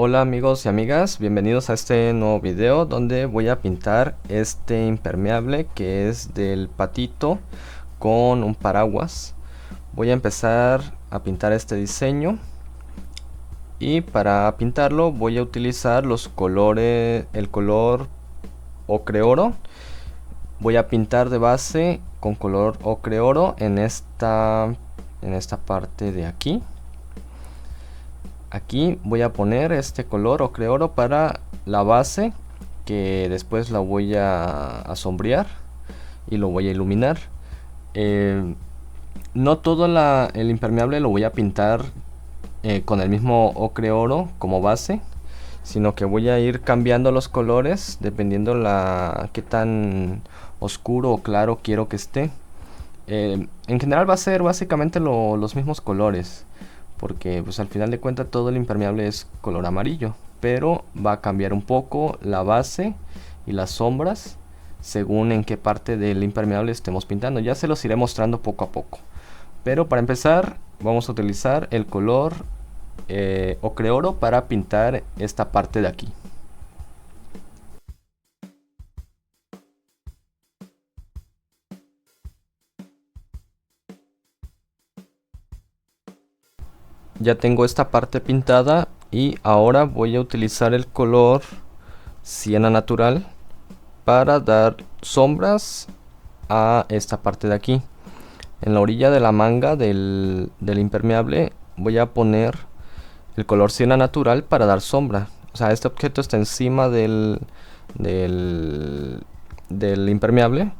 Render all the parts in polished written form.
Hola amigos y amigas, bienvenidos a este nuevo video donde voy a pintar este impermeable que es del patito con un paraguas. Voy a empezar a pintar este diseño y para pintarlo voy a utilizar los colores, el color ocre oro. Voy a pintar de base con color ocre oro en esta parte de aquí. Aquí voy a poner este color ocre oro para la base, que después la voy a sombrear y lo voy a iluminar. No todo el impermeable lo voy a pintar con el mismo ocre oro como base, sino que voy a ir cambiando los colores dependiendo qué tan oscuro o claro quiero que esté. En general va a ser básicamente los mismos colores, porque pues al final de cuentas todo el impermeable es color amarillo, pero va a cambiar un poco la base y las sombras según en qué parte del impermeable estemos pintando. Ya se los iré mostrando poco a poco, pero para empezar vamos a utilizar el color ocre oro para pintar esta parte de aquí. Ya tengo esta parte pintada y ahora voy a utilizar el color siena natural para dar sombras a esta parte de aquí. En la orilla de la manga del impermeable voy a poner el color siena natural para dar sombra. O sea, este objeto está encima del, del impermeable,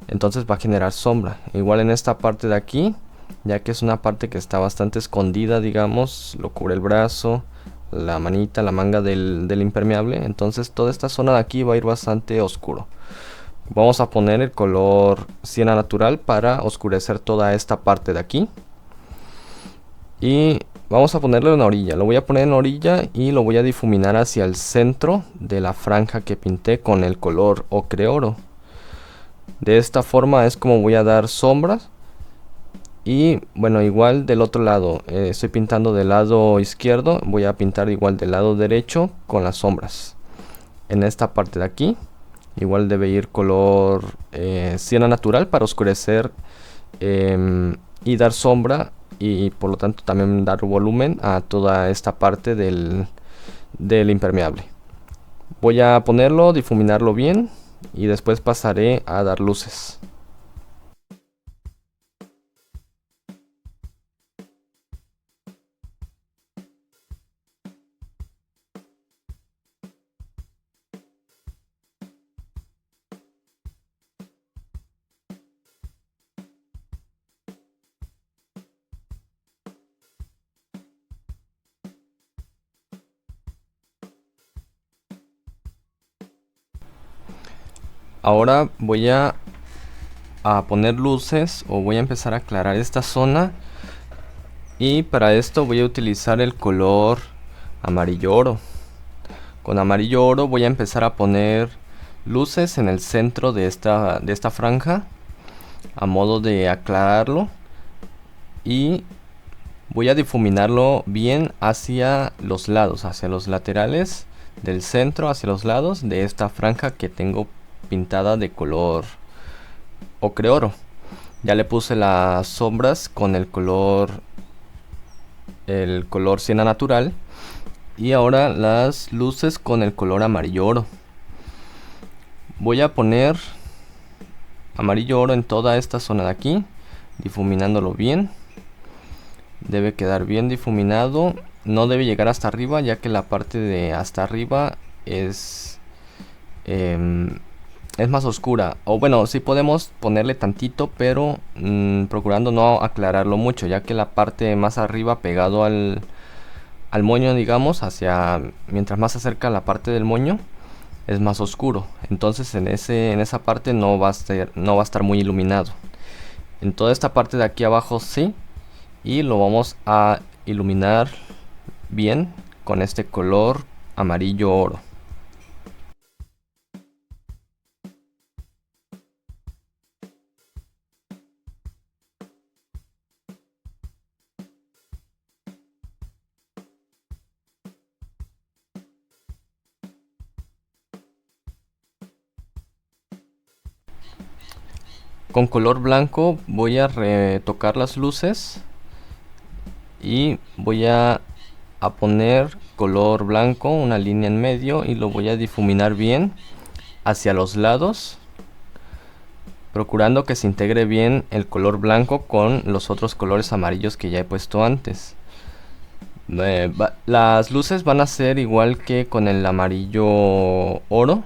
entonces va a generar sombra. Igual en esta parte de aquí, ya que es una parte que está bastante escondida, digamos, lo cubre el brazo, la manita, la manga del impermeable. Entonces toda esta zona de aquí va a ir bastante oscuro. Vamos a poner el color siena natural para oscurecer toda esta parte de aquí. Y vamos a ponerlo en la orilla. Lo voy a poner en la orilla y lo voy a difuminar hacia el centro de la franja que pinté con el color ocre oro. De esta forma es como voy a dar sombras. Y bueno, igual del otro lado, estoy pintando del lado izquierdo, voy a pintar igual del lado derecho con las sombras. En esta parte de aquí, igual debe ir color siena natural para oscurecer y dar sombra y por lo tanto también dar volumen a toda esta parte del impermeable. Voy a ponerlo, difuminarlo bien y después pasaré a dar luces. Ahora a poner luces o voy a empezar a aclarar esta zona y para esto voy a utilizar el color amarillo oro. Con amarillo oro voy a empezar a poner luces en el centro de esta franja a modo de aclararlo y voy a difuminarlo bien hacia los lados, hacia los laterales del centro, hacia los lados de esta franja que tengo pintada de color ocre oro. Ya le puse las sombras con el color siena natural y ahora las luces con el color amarillo oro. Voy a poner amarillo oro en toda esta zona de aquí, difuminándolo bien. Debe quedar bien difuminado, no debe llegar hasta arriba, ya que la parte de hasta arriba em, es más oscura. O bueno, sí podemos ponerle tantito, pero procurando no aclararlo mucho, ya que la parte más arriba pegado al moño, digamos, mientras más se acerca la parte del moño, es más oscuro. Entonces en esa parte no va a estar muy iluminado. En toda esta parte de aquí abajo sí, y lo vamos a iluminar bien con este color amarillo oro. Con color blanco voy a retocar las luces y voy a poner color blanco, una línea en medio, y lo voy a difuminar bien hacia los lados, procurando que se integre bien el color blanco con los otros colores amarillos que ya he puesto antes. Las luces van a ser igual que con el amarillo oro.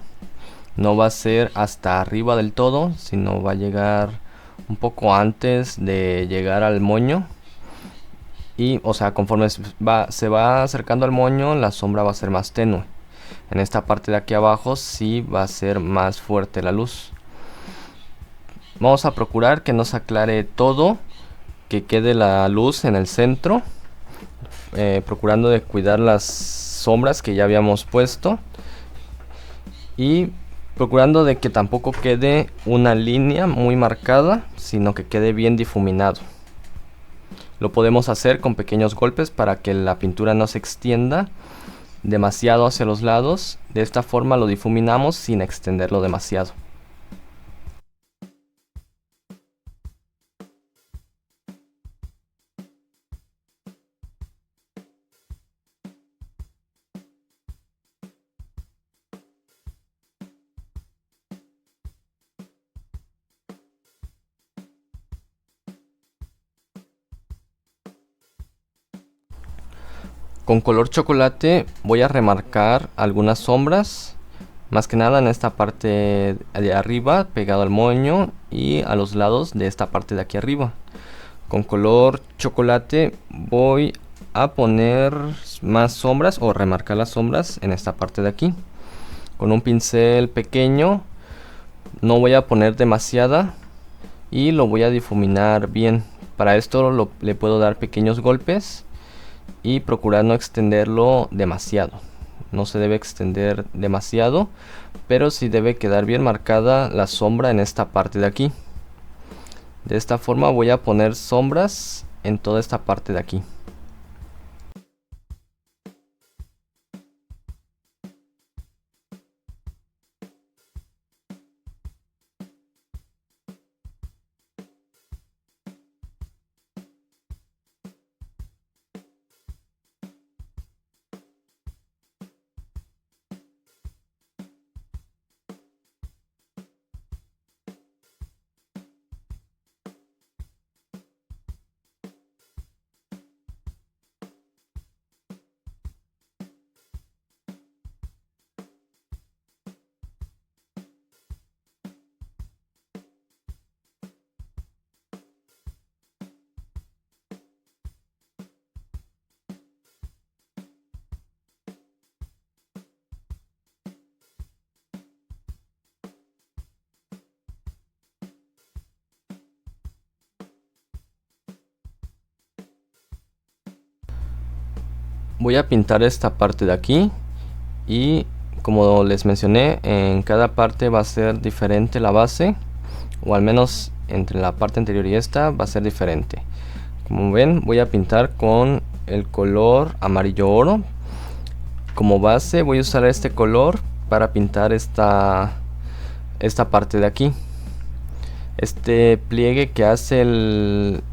No va a ser hasta arriba del todo, sino va a llegar un poco antes de llegar al moño. Y, o sea, conforme se va acercando al moño, la sombra va a ser más tenue. En esta parte de aquí abajo sí va a ser más fuerte la luz. Vamos a procurar que no se aclare todo, que quede la luz en el centro, procurando de cuidar las sombras que ya habíamos puesto, y procurando de que tampoco quede una línea muy marcada, sino que quede bien difuminado. Lo podemos hacer con pequeños golpes para que la pintura no se extienda demasiado hacia los lados. De esta forma lo difuminamos sin extenderlo demasiado. Con color chocolate voy a remarcar algunas sombras, más que nada en esta parte de arriba, pegado al moño, y a los lados de esta parte de aquí arriba. Con color chocolate voy a poner más sombras o remarcar las sombras en esta parte de aquí. Con un pincel pequeño, no voy a poner demasiada y lo voy a difuminar bien. Para esto le puedo dar pequeños golpes y procurar no extenderlo demasiado. No se debe extender demasiado, pero sí debe quedar bien marcada la sombra en esta parte de aquí. De esta forma voy a poner sombras en toda esta parte de aquí. Voy a pintar esta parte de aquí y, como les mencioné, en cada parte va a ser diferente la base, o al menos entre la parte anterior y esta va a ser diferente. Como ven, voy a pintar con el color amarillo oro. Como base voy a usar este color para pintar esta parte de aquí. Este pliegue que hace el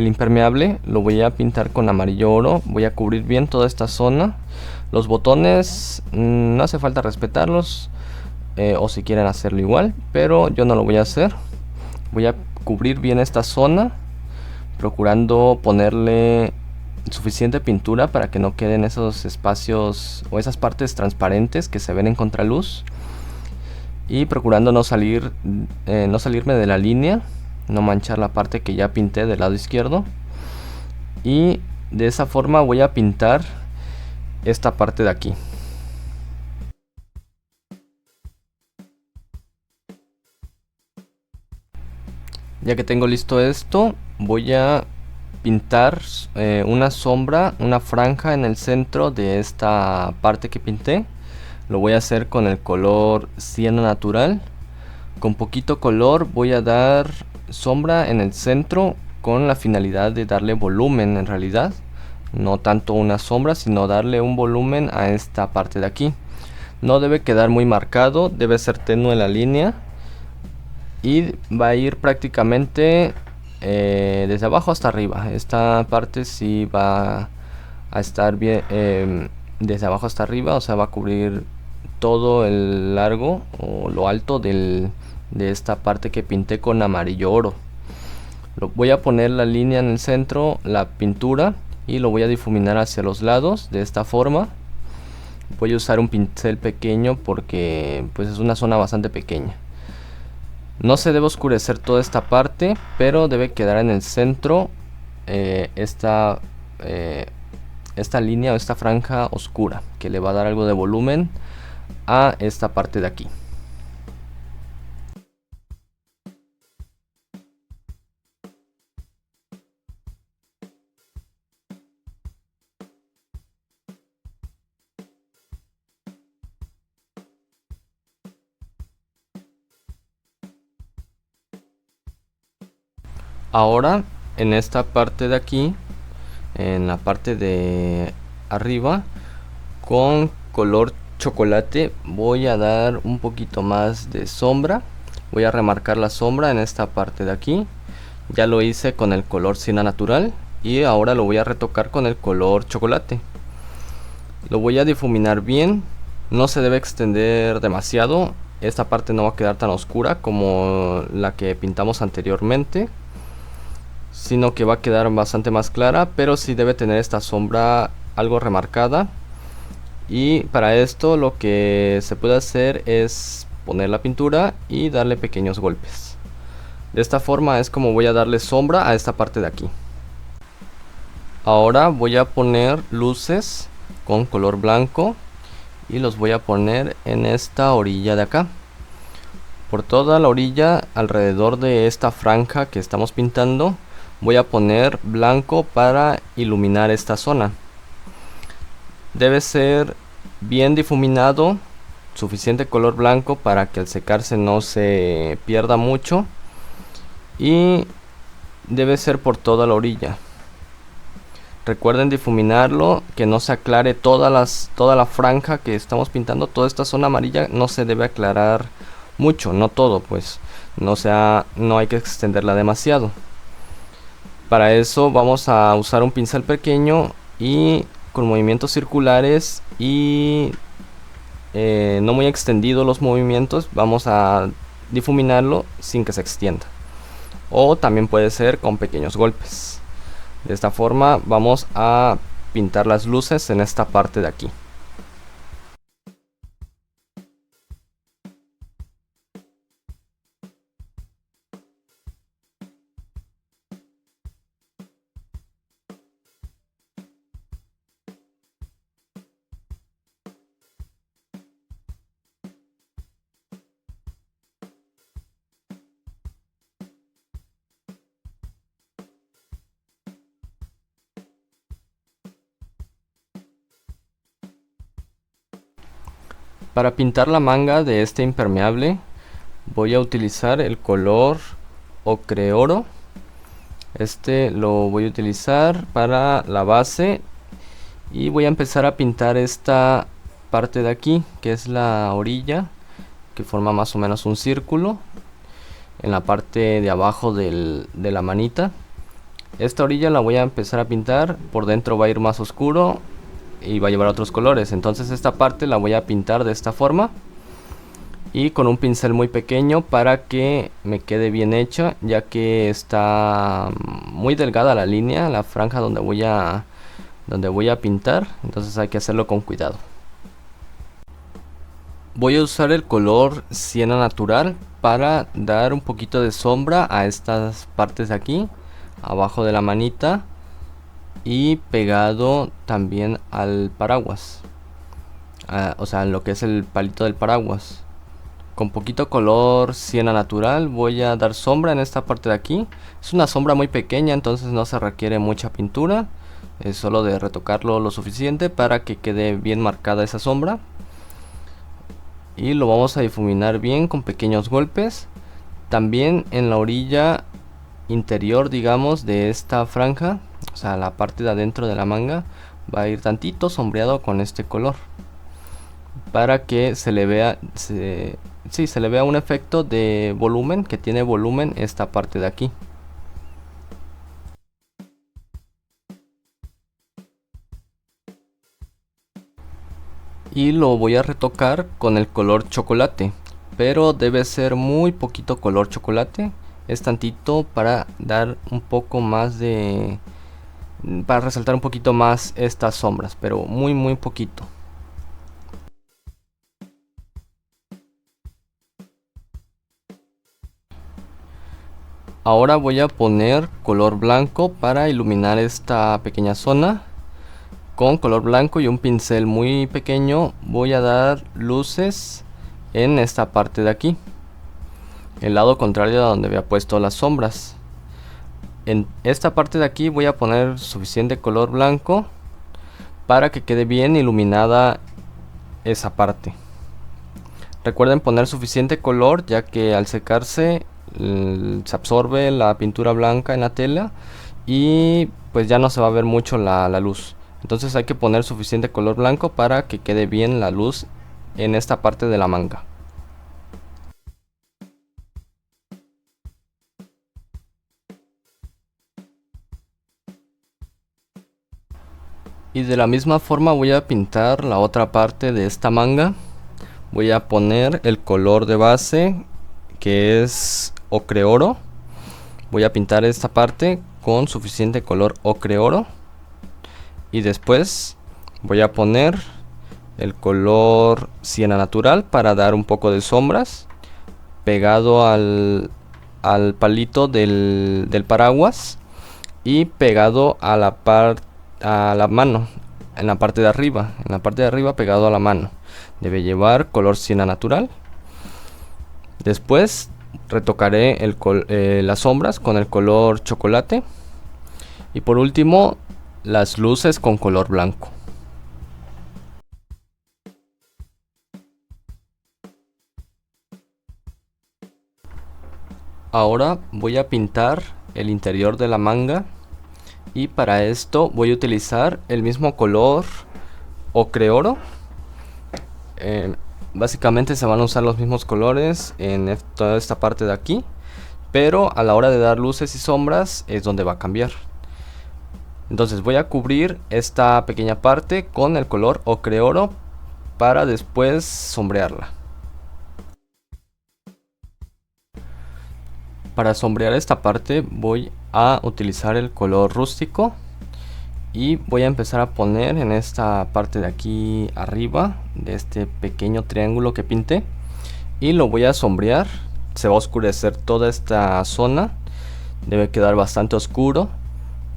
impermeable lo voy a pintar con amarillo oro. Voy a cubrir bien toda esta zona. Los botones no hace falta respetarlos, o si quieren hacerlo igual, pero yo no lo voy a hacer. Voy a cubrir bien esta zona, procurando ponerle suficiente pintura para que no queden esos espacios o esas partes transparentes que se ven en contraluz, y procurando no salirme de la línea, no manchar la parte que ya pinté del lado izquierdo. Y de esa forma voy a pintar esta parte de aquí. Ya que tengo listo esto, voy a pintar una sombra, una franja en el centro de esta parte que pinté. Lo voy a hacer con el color siena natural. Con poquito color voy a dar sombra en el centro, con la finalidad de darle volumen, en realidad no tanto una sombra, sino darle un volumen a esta parte de aquí. No debe quedar muy marcado, debe ser tenue la línea, y va a ir prácticamente desde abajo hasta arriba. Esta parte sí va a estar bien desde abajo hasta arriba, o sea, va a cubrir todo el largo o lo alto de esta parte que pinté con amarillo oro. Voy a poner la línea en el centro, la pintura, y lo voy a difuminar hacia los lados de esta forma. Voy a usar un pincel pequeño porque pues es una zona bastante pequeña. No se debe oscurecer toda esta parte, pero debe quedar en el centro esta línea o esta franja oscura, que le va a dar algo de volumen a esta parte de aquí. Ahora en esta parte de aquí, en la parte de arriba, con color chocolate voy a dar un poquito más de sombra. Voy a remarcar la sombra en esta parte de aquí. Ya lo hice con el color siena natural y ahora lo voy a retocar con el color chocolate. Lo voy a difuminar bien, no se debe extender demasiado. Esta parte no va a quedar tan oscura como la que pintamos anteriormente, sino que va a quedar bastante más clara, pero sí debe tener esta sombra algo remarcada. Y para esto lo que se puede hacer es poner la pintura y darle pequeños golpes. De esta forma es como voy a darle sombra a esta parte de aquí. Ahora voy a poner luces con color blanco y los voy a poner en esta orilla de acá. Por toda la orilla alrededor de esta franja que estamos pintando voy a poner blanco para iluminar esta zona. Debe ser bien difuminado, suficiente color blanco para que al secarse no se pierda mucho, y debe ser por toda la orilla. Recuerden difuminarlo, que no se aclare toda la franja que estamos pintando. Toda esta zona amarilla no se debe aclarar mucho, no todo, pues no hay que extenderla demasiado. Para eso vamos a usar un pincel pequeño y con movimientos circulares y no muy extendidos los movimientos, vamos a difuminarlo sin que se extienda. O también puede ser con pequeños golpes. De esta forma vamos a pintar las luces en esta parte de aquí. Para pintar la manga de este impermeable voy a utilizar el color ocre oro. Este lo voy a utilizar para la base y voy a empezar a pintar esta parte de aquí, que es la orilla, que forma más o menos un círculo en la parte de abajo de la manita. Esta orilla la voy a empezar a pintar, por dentro va a ir más oscuro y va a llevar otros colores. Entonces esta parte la voy a pintar de esta forma y con un pincel muy pequeño para que me quede bien hecha, ya que está muy delgada la línea, la franja donde voy a pintar. Entonces hay que hacerlo con cuidado. Voy a usar el color siena natural para dar un poquito de sombra a estas partes de aquí, abajo de la manita y pegado también al paraguas, o sea, lo que es el palito del paraguas. Con poquito color siena natural voy a dar sombra en esta parte de aquí. Es una sombra muy pequeña, entonces no se requiere mucha pintura, es solo de retocarlo lo suficiente para que quede bien marcada esa sombra. Y lo vamos a difuminar bien con pequeños golpes. También en la orilla interior, digamos, de esta franja, o sea, la parte de adentro de la manga, va a ir tantito sombreado con este color para que se le sí, se le vea un efecto de volumen, que tiene volumen esta parte de aquí. Y lo voy a retocar con el color chocolate, pero debe ser muy poquito color chocolate. Es tantito para dar un poco más de... para resaltar un poquito más estas sombras, pero muy poquito. Ahora voy a poner color blanco para iluminar esta pequeña zona. Con color blanco y un pincel muy pequeño voy a dar luces en esta parte de aquí, el lado contrario a donde había puesto las sombras. En esta parte de aquí voy a poner suficiente color blanco para que quede bien iluminada esa parte. Recuerden poner suficiente color, ya que al secarse se absorbe la pintura blanca en la tela y pues ya no se va a ver mucho la luz. Entonces hay que poner suficiente color blanco para que quede bien la luz en esta parte de la manga. Y de la misma forma voy a pintar la otra parte de esta manga. Voy a poner el color de base, que es ocre oro. Voy a pintar esta parte con suficiente color ocre oro. Y después voy a poner el color siena natural para dar un poco de sombras pegado al palito del paraguas y pegado a la mano, en la parte de arriba, pegado a la mano. Debe llevar color siena natural. Después retocaré las sombras con el color chocolate. Y por último, las luces con color blanco. Ahora voy a pintar el interior de la manga. Y para esto voy a utilizar el mismo color ocre oro. Básicamente se van a usar los mismos colores en toda esta parte de aquí, pero a la hora de dar luces y sombras es donde va a cambiar. Entonces voy a cubrir esta pequeña parte con el color ocre oro para después sombrearla. Para sombrear esta parte voy a utilizar el color rústico y voy a empezar a poner en esta parte de aquí arriba de este pequeño triángulo que pinté y lo voy a sombrear. Se va a oscurecer toda esta zona, debe quedar bastante oscuro,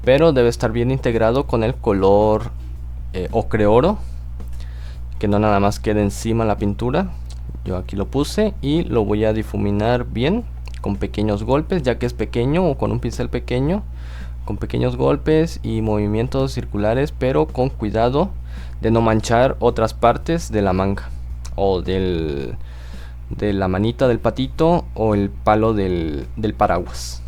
pero debe estar bien integrado con el color ocre oro, que no nada más quede encima la pintura. Yo aquí lo puse y lo voy a difuminar bien con pequeños golpes, ya que es pequeño, o con un pincel pequeño, con pequeños golpes y movimientos circulares, pero con cuidado de no manchar otras partes de la manga o de la manita del patito o el palo del paraguas.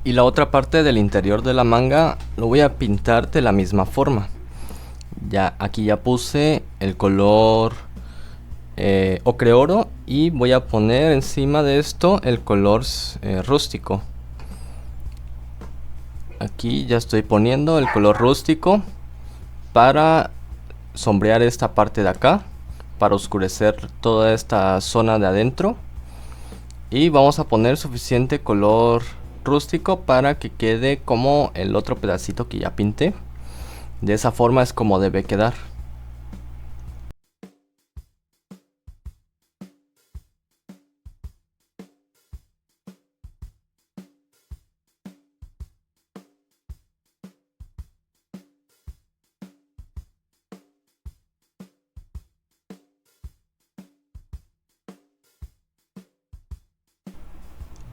Y la otra parte del interior de la manga lo voy a pintar de la misma forma. Aquí ya puse el color ocre oro y voy a poner encima de esto el color rústico. Aquí ya estoy poniendo el color rústico para sombrear esta parte de acá, para oscurecer toda esta zona de adentro. Y vamos a poner suficiente color rústico para que quede como el otro pedacito que ya pinté. De esa forma es como debe quedar.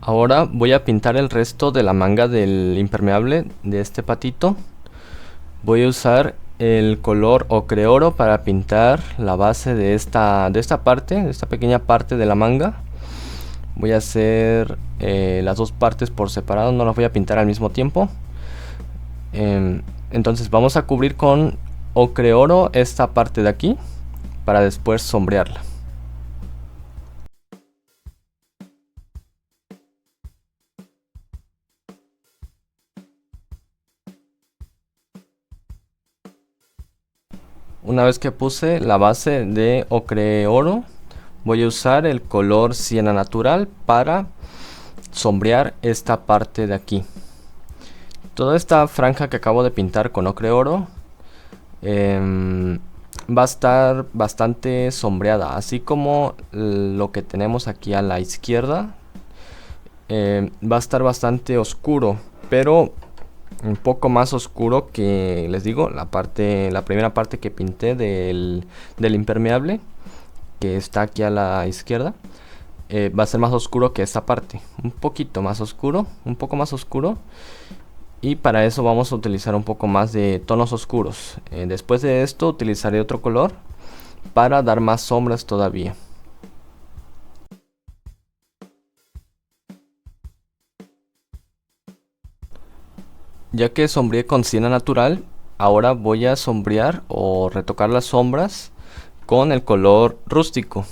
Ahora voy a pintar el resto de la manga del impermeable de este patito. Voy a usar el color ocre oro para pintar la base de esta parte, de esta pequeña parte de la manga. Voy a hacer las dos partes por separado, no las voy a pintar al mismo tiempo. Entonces vamos a cubrir con ocre oro esta parte de aquí para después sombrearla. Una vez que puse la base de ocre oro, voy a usar el color siena natural para sombrear esta parte de aquí. Toda esta franja que acabo de pintar con ocre oro va a estar bastante sombreada, así como lo que tenemos aquí a la izquierda. Va a estar bastante oscuro, pero un poco más oscuro que, les digo, la primera parte que pinté del impermeable, que está aquí a la izquierda. Va a ser más oscuro que esta parte, un poquito más oscuro, un poco más oscuro. Y para eso vamos a utilizar un poco más de tonos oscuros. Después de esto utilizaré otro color para dar más sombras todavía. Ya que sombreé con siena natural, ahora voy a sombrear o retocar las sombras con el color rústico.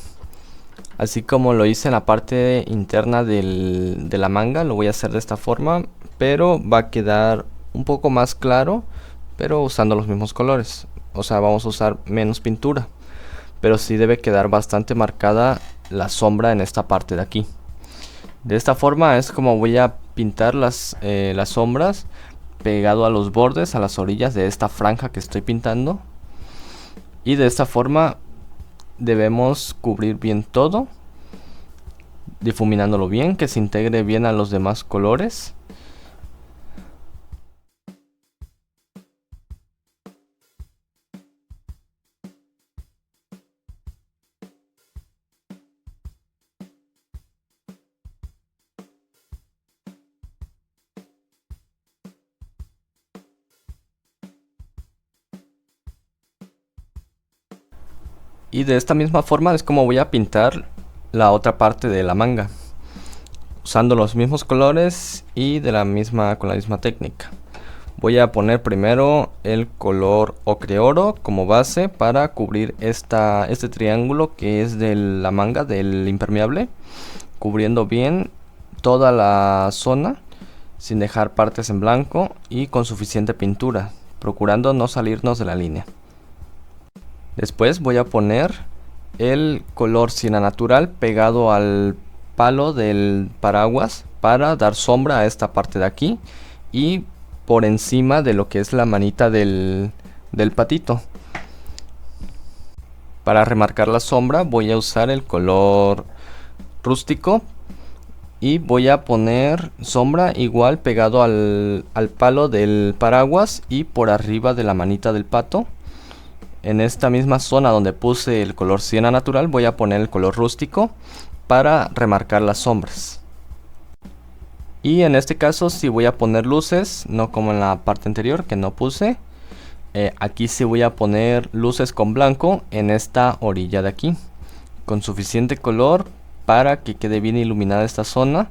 Así como lo hice en la parte interna de la manga, lo voy a hacer de esta forma, pero va a quedar un poco más claro, pero usando los mismos colores. O sea, vamos a usar menos pintura, pero sí debe quedar bastante marcada la sombra en esta parte de aquí. De esta forma es como voy a pintar las sombras pegado a los bordes, a las orillas de esta franja que estoy pintando. Y de esta forma debemos cubrir bien todo, difuminándolo bien, que se integre bien a los demás colores. Y de esta misma forma es como voy a pintar la otra parte de la manga, usando los mismos colores y con la misma técnica. Voy a poner primero el color ocre oro como base para cubrir este triángulo que es de la manga del impermeable, cubriendo bien toda la zona sin dejar partes en blanco y con suficiente pintura, procurando no salirnos de la línea. Después voy a poner el color siena natural pegado al palo del paraguas para dar sombra a esta parte de aquí y por encima de lo que es la manita del patito. Para remarcar la sombra voy a usar el color rústico y voy a poner sombra igual pegado al palo del paraguas y por arriba de la manita del pato. En esta misma zona donde puse el color siena natural voy a poner el color rústico para remarcar las sombras. Y en este caso sí voy a poner luces, no como en la parte anterior que no puse. Aquí sí voy a poner luces con blanco en esta orilla de aquí, con suficiente color para que quede bien iluminada esta zona.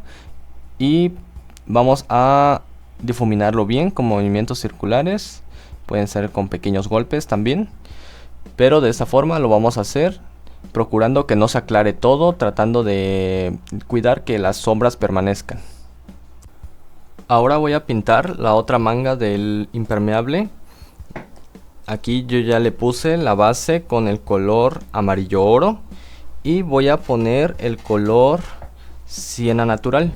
Y vamos a difuminarlo bien con movimientos circulares, pueden ser con pequeños golpes también. Pero de esta forma lo vamos a hacer procurando que no se aclare todo, tratando de cuidar que las sombras permanezcan. Ahora voy a pintar la otra manga del impermeable. Aquí yo ya le puse la base con el color amarillo oro y voy a poner el color siena natural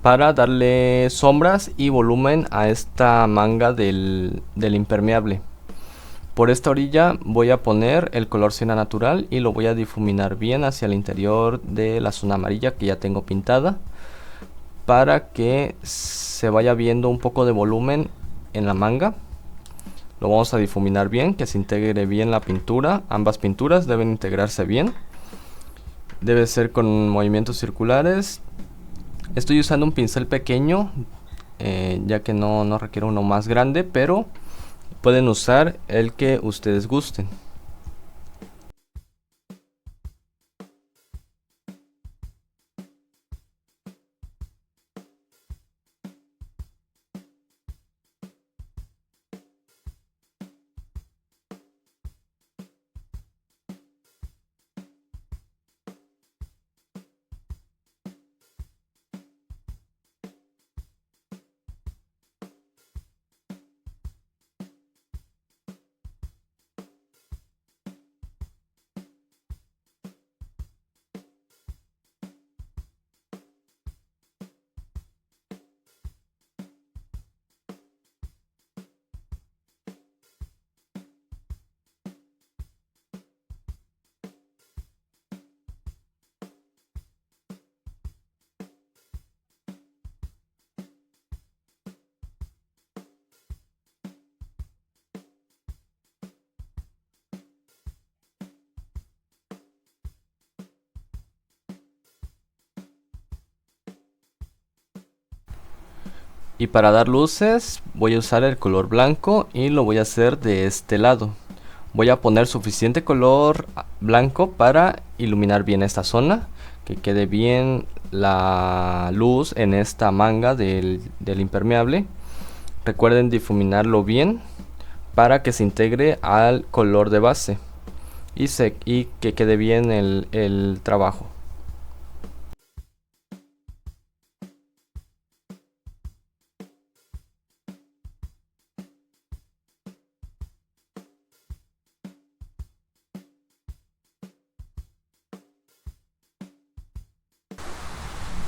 para darle sombras y volumen a esta manga del impermeable. Por esta orilla voy a poner el color siena natural y lo voy a difuminar bien hacia el interior de la zona amarilla que ya tengo pintada, para que se vaya viendo un poco de volumen en la manga. Lo vamos a difuminar bien, que se integre bien la pintura. Ambas pinturas deben integrarse bien. Debe ser con movimientos circulares. Estoy usando un pincel pequeño, ya que no requiere uno más grande, pero pueden usar el que ustedes gusten. Y para dar luces voy a usar el color blanco y lo voy a hacer de este lado. Voy a poner suficiente color blanco para iluminar bien esta zona, que quede bien la luz en esta manga del impermeable. Recuerden difuminarlo bien para que se integre al color de base y que quede bien el trabajo.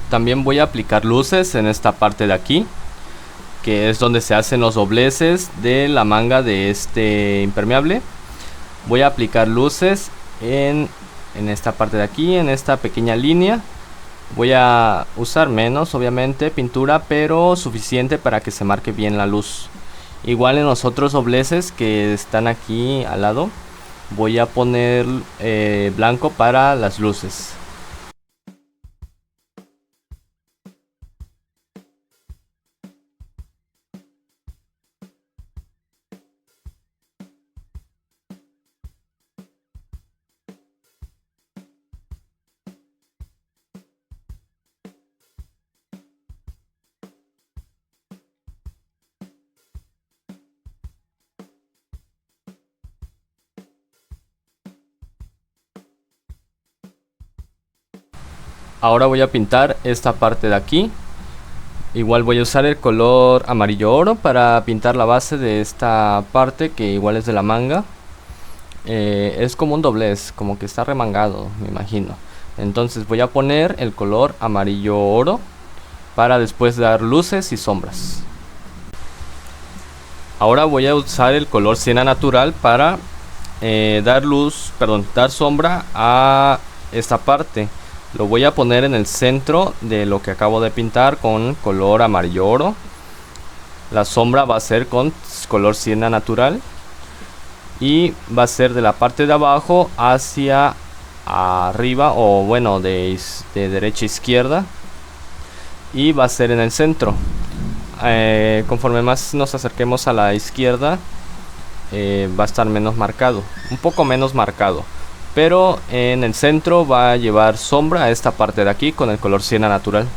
También voy a aplicar luces en esta parte de aquí, que es donde se hacen los dobleces de la manga de este impermeable. Voy a aplicar luces en esta parte de aquí, en esta pequeña línea. Voy a usar menos, obviamente, pintura, pero suficiente para que se marque bien la luz. Igual en los otros dobleces que están aquí al lado, voy a poner blanco para las luces. Ahora voy a pintar esta parte de aquí. Igual voy a usar el color amarillo oro para pintar la base de esta parte, que igual es de la manga. Es como un doblez, como que está remangado, me imagino. Entonces voy a poner el color amarillo oro para después dar luces y sombras. Ahora voy a usar el color siena natural para dar sombra a esta parte. Lo voy a poner en el centro de lo que acabo de pintar con color amarillo oro. La sombra va a ser con color siena natural y va a ser de la parte de abajo hacia arriba, o bueno, de derecha a izquierda, y va a ser en el centro. Conforme más nos acerquemos a la izquierda, va a estar menos marcado, un poco menos marcado, pero en el centro va a llevar sombra a esta parte de aquí con el color siena natural.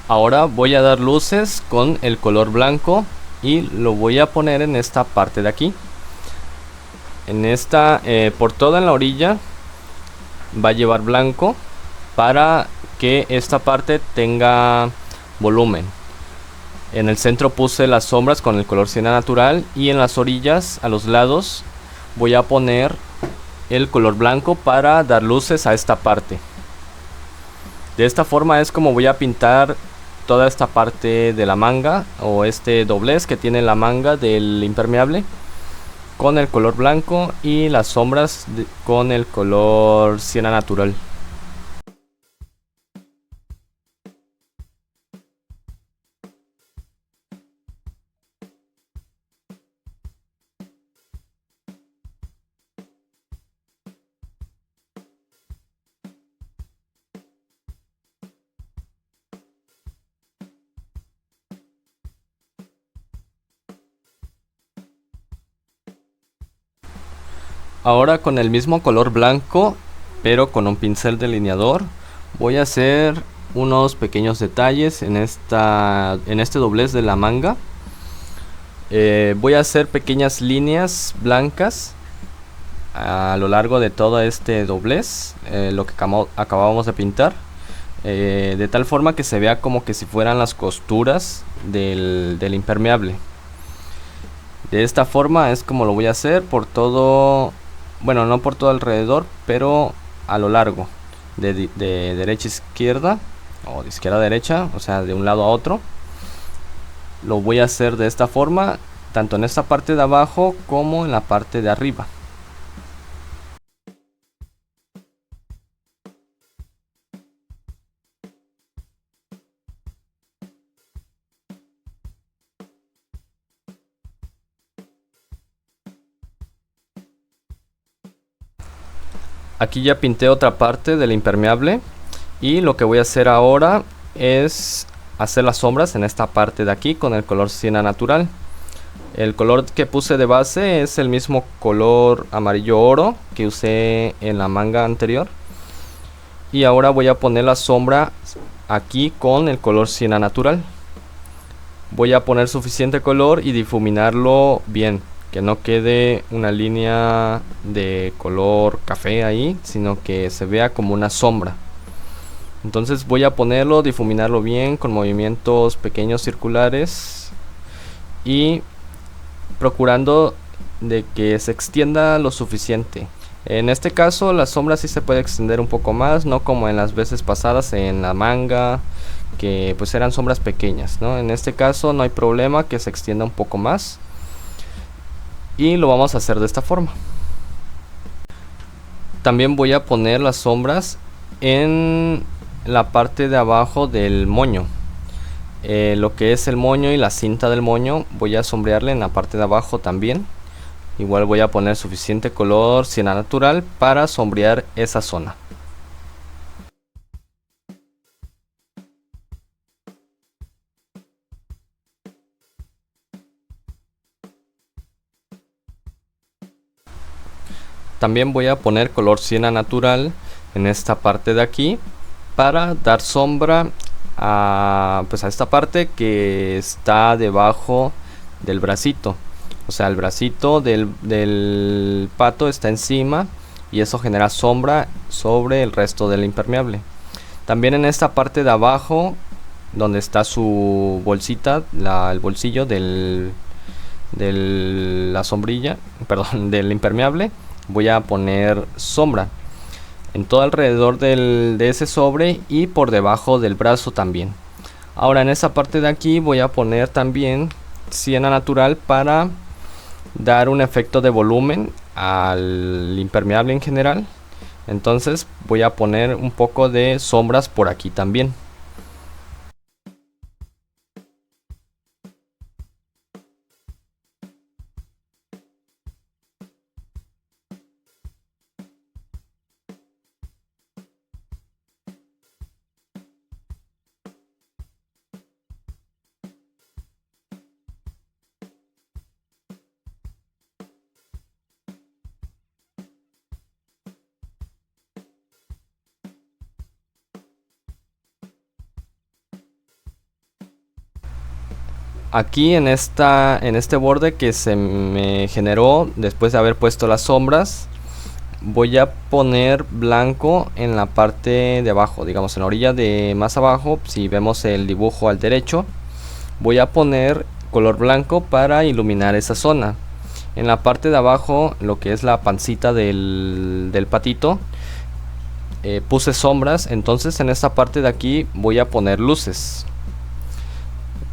Ahora voy a dar luces con el color blanco y lo voy a poner en esta parte de aquí. En esta, por toda la orilla va a llevar blanco para que esta parte tenga volumen. En el centro puse las sombras con el color siena natural y en las orillas, a los lados, voy a poner el color blanco para dar luces a esta parte. De esta forma es como voy a pintar toda esta parte de la manga, o este doblez que tiene la manga del impermeable, con el color blanco y las sombras con el color siena natural. Ahora con el mismo color blanco, pero con un pincel delineador, voy a hacer unos pequeños detalles en este doblez de la manga. Voy a hacer pequeñas líneas blancas a lo largo de todo este doblez, lo que acabamos de pintar, de tal forma que se vea como que si fueran las costuras del impermeable. De esta forma es como lo voy a hacer por todo, bueno, no por todo alrededor, pero a lo largo, de derecha a izquierda, o de izquierda a derecha, o sea, de un lado a otro. Lo voy a hacer de esta forma, tanto en esta parte de abajo como en la parte de arriba. Aquí ya pinté otra parte del impermeable y lo que voy a hacer ahora es hacer las sombras en esta parte de aquí con el color siena natural. El color que puse de base es el mismo color amarillo oro que usé en la manga anterior. Y ahora voy a poner la sombra aquí con el color siena natural. Voy a poner suficiente color y difuminarlo bien, que no quede una línea de color café ahí, sino que se vea como una sombra. Entonces voy a ponerlo, difuminarlo bien con movimientos pequeños circulares y procurando de que se extienda lo suficiente. En este caso la sombra sí se puede extender un poco más, no como en las veces pasadas en la manga, que pues eran sombras pequeñas, ¿no? En este caso no hay problema que se extienda un poco más. Y lo vamos a hacer de esta forma. También voy a poner las sombras en la parte de abajo del moño. Lo que es el moño y la cinta del moño voy a sombrearle en la parte de abajo también. Igual voy a poner suficiente color siena natural para sombrear esa zona. También voy a poner color siena natural en esta parte de aquí para dar sombra a esta parte que está debajo del bracito. O sea, el bracito del pato está encima y eso genera sombra sobre el resto del impermeable. También en esta parte de abajo, donde está su bolsita, el bolsillo de la sombrilla, perdón, del impermeable, voy a poner sombra en todo alrededor de ese sobre y por debajo del brazo también. Ahora en esa parte de aquí voy a poner también siena natural para dar un efecto de volumen al impermeable en general. Entonces voy a poner un poco de sombras por aquí también. Aquí en este borde que se me generó después de haber puesto las sombras, voy a poner blanco en la parte de abajo, digamos en la orilla de más abajo. Si vemos el dibujo al derecho, voy a poner color blanco para iluminar esa zona. En la parte de abajo, lo que es la pancita del patito, puse sombras. Entonces en esta parte de aquí voy a poner luces.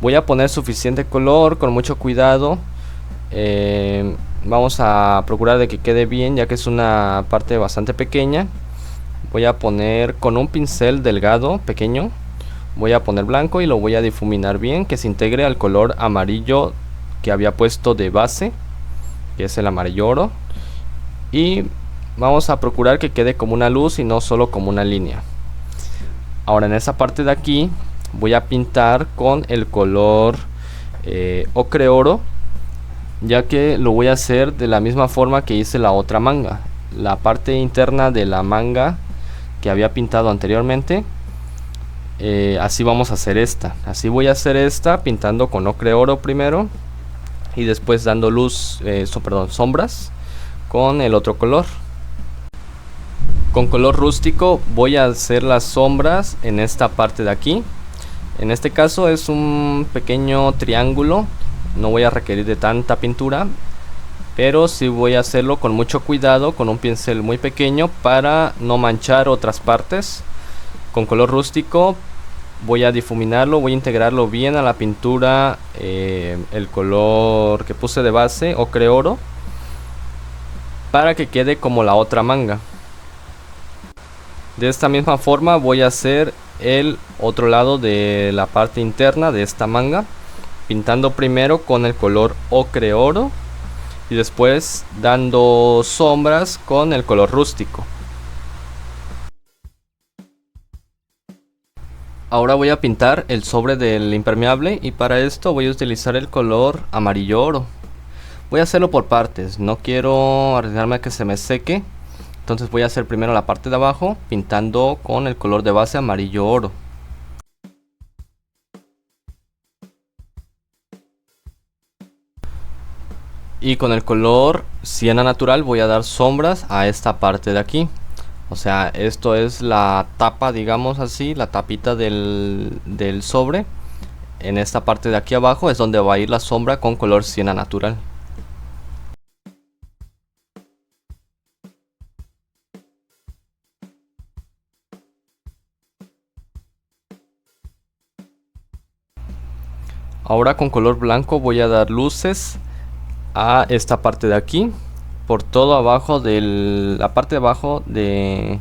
Voy a poner suficiente color con mucho cuidado. Vamos a procurar de que quede bien, ya que es una parte bastante pequeña. Voy a poner con un pincel delgado, pequeño. Voy a poner blanco y lo voy a difuminar bien, que se integre al color amarillo que había puesto de base, que es el amarillo oro. Y vamos a procurar que quede como una luz y no solo como una línea. Ahora en esa parte de aquí voy a pintar con el color ocre oro, ya que lo voy a hacer de la misma forma que hice la otra manga. La parte interna de la manga que había pintado anteriormente, así vamos a hacer esta. Así voy a hacer esta pintando con ocre oro primero y después dando sombras con el otro color. Con color rústico voy a hacer las sombras en esta parte de aquí. En este caso es un pequeño triángulo, no voy a requerir de tanta pintura, pero sí voy a hacerlo con mucho cuidado, con un pincel muy pequeño para no manchar otras partes. Con color rústico voy a difuminarlo, voy a integrarlo bien a la pintura el color que puse de base, ocre oro, para que quede como la otra manga. De esta misma forma voy a hacer el otro lado de la parte interna de esta manga, pintando primero con el color ocre oro y después dando sombras con el color rústico. Ahora voy a pintar el sobre del impermeable y para esto voy a utilizar el color amarillo oro. Voy a hacerlo por partes, no quiero arriesgarme a que se me seque. Entonces voy a hacer primero la parte de abajo pintando con el color de base amarillo oro. Y con el color siena natural voy a dar sombras a esta parte de aquí. O sea, esto es la tapa, digamos así, la tapita del sobre. En esta parte de aquí abajo es donde va a ir la sombra con color siena natural. Ahora con color blanco voy a dar luces a esta parte de aquí, por todo abajo de la parte de abajo del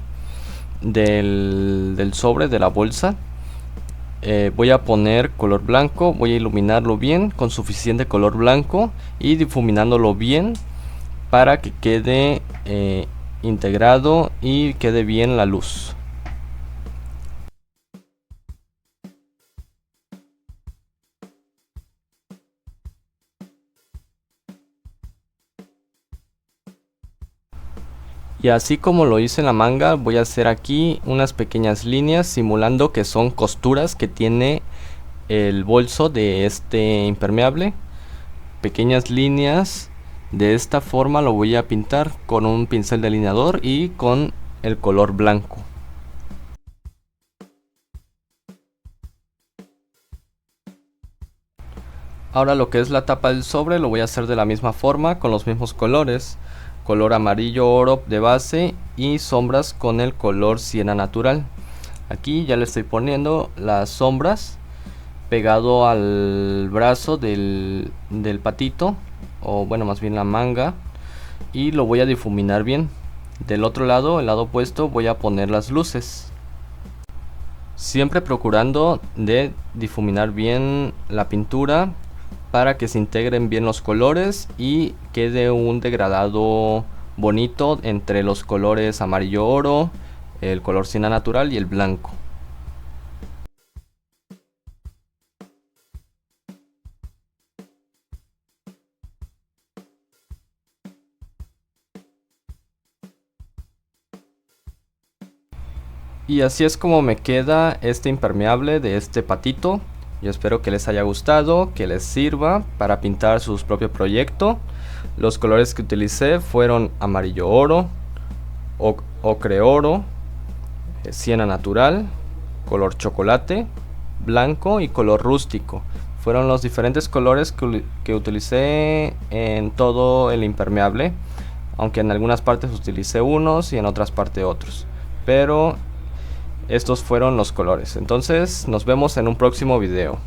sobre de la bolsa. Voy a poner color blanco, voy a iluminarlo bien con suficiente color blanco y difuminándolo bien para que quede integrado y quede bien la luz. Y así como lo hice en la manga, voy a hacer aquí unas pequeñas líneas simulando que son costuras que tiene el bolso de este impermeable. Pequeñas líneas, de esta forma lo voy a pintar con un pincel delineador y con el color blanco. Ahora lo que es la tapa del sobre lo voy a hacer de la misma forma con los mismos colores. Color amarillo oro de base y sombras con el color siena natural. Aquí ya le estoy poniendo las sombras pegado al brazo del patito, o bueno, más bien la manga, y lo voy a difuminar bien. Del otro lado, el lado opuesto, voy a poner las luces, siempre procurando de difuminar bien la pintura para que se integren bien los colores y quede un degradado bonito entre los colores amarillo oro, el color siena natural y el blanco. Y así es como me queda este impermeable de este patito. Yo espero que les haya gustado, que les sirva para pintar su propio proyecto. Los colores que utilicé fueron amarillo oro, ocre oro, siena natural, color chocolate, blanco y color rústico. Fueron los diferentes colores que utilicé en todo el impermeable, aunque en algunas partes utilicé unos y en otras partes otros. Pero estos fueron los colores. Entonces nos vemos en un próximo video.